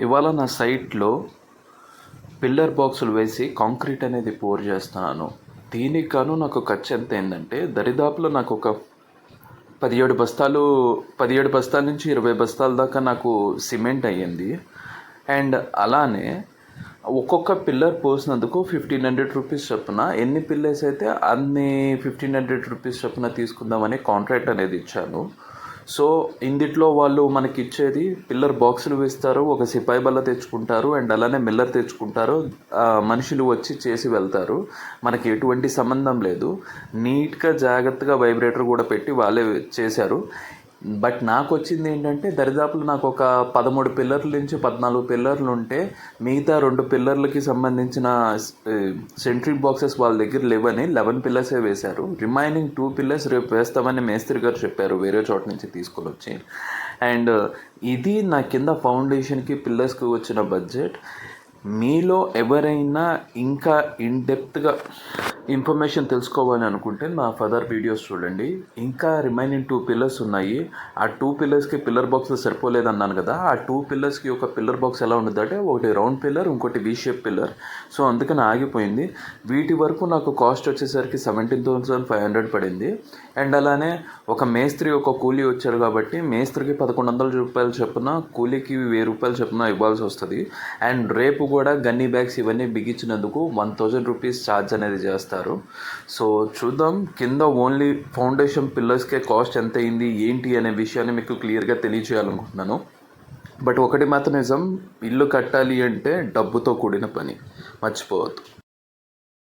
ఇవాళ నా సైట్లో పిల్లర్ బాక్సులు వేసి కాంక్రీట్ అనేది పోర్ చేస్తున్నాను. దీనికి గాను నాకు ఖర్చు ఎంత అయిందంటే దరిదాపులో నాకు ఒక 17 బస్తాల నుంచి 20 బస్తాల దాకా నాకు సిమెంట్ అయ్యింది. అండ్ అలానే ఒక్కొక్క పిల్లర్ పోసినందుకు 1500 రూపీస్ చొప్పున, ఎన్ని పిల్లర్స్ అయితే అన్ని 1500 రూపీస్ చొప్పున తీసుకుందామని కాంట్రాక్ట్ అనేది ఇచ్చాను. సో ఇందిట్లో వాళ్ళు మనకి ఇచ్చేది పిల్లర్ బాక్సులు వేస్తారు, ఒక సిపాయి బల్ల తెచ్చుకుంటారు, అండ్ అలానే మిల్లర్ తెచ్చుకుంటారు, మనుషులు వచ్చి చేసి వెళ్తారు. మనకి ఎటువంటి సంబంధం లేదు. నీట్గా జాగ్రత్తగా వైబ్రేటర్ కూడా పెట్టి వాళ్ళే చేశారు. బట్ నాకు వచ్చింది ఏంటంటే దరిదాపులు నాకు ఒక 13 పిల్లర్ల నుంచి 14 పిల్లర్లు ఉంటే మిగతా 2 పిల్లర్లకి సంబంధించిన సెంట్రింగ్ బాక్సెస్ వాళ్ళ దగ్గర లేవని 11 పిల్లర్సే వేశారు. రిమైనింగ్ 2 పిల్లర్స్ రేపు వేస్తామని మేస్త్రి గారు చెప్పారు, వేరే చోట నుంచి తీసుకొని వచ్చి. అండ్ ఇది నా కింద ఫౌండేషన్కి పిల్లర్స్కి వచ్చిన బడ్జెట్. మీలో ఎవరైనా ఇంకా ఇన్డెప్త్గా ఇన్ఫర్మేషన్ తెలుసుకోవాలని అనుకుంటే నా ఫర్దర్ వీడియోస్ చూడండి. ఇంకా రిమైనింగ్ 2 పిల్లర్స్ ఉన్నాయి. ఆ 2 పిల్లర్స్కి పిల్లర్ బాక్స్ సరిపోలేదన్నాను కదా, ఆ 2 పిల్లర్స్కి ఒక పిల్లర్ బాక్స్ ఎలా ఉండదంటే ఒకటి రౌండ్ పిల్లర్, ఇంకోటి వీ షేప్ పిల్లర్. సో అందుకని ఆగిపోయింది. వీటి వరకు నాకు కాస్ట్ వచ్చేసరికి 17,500 పడింది. అండ్ అలానే ఒక మేస్త్రి ఒక కూలీ వచ్చారు కాబట్టి మేస్త్రికి 1100 రూపాయలు చొప్పున, కూలీకి 1000 రూపాయలు చొప్పున ఇవ్వాల్సి వస్తుంది. అండ్ రేపు కూడా గన్నీ బ్యాగ్స్ ఇవన్నీ బిగించినందుకు 1000 రూపీస్ ఛార్జ్ అనేది చేస్తారు. సో చూద్దాం, కింద ఓన్లీ ఫౌండేషన్ పిల్లర్స్కే కాస్ట్ ఎంత అయింది ఏంటి అనే విషయాన్ని మీకు క్లియర్గా తెలియజేయాలనుకుంటున్నాను. బట్ ఒకటి మాత్రం నిజం, ఇల్లు కట్టాలి అంటే డబ్బుతో కూడిన పని, మర్చిపోవద్దు.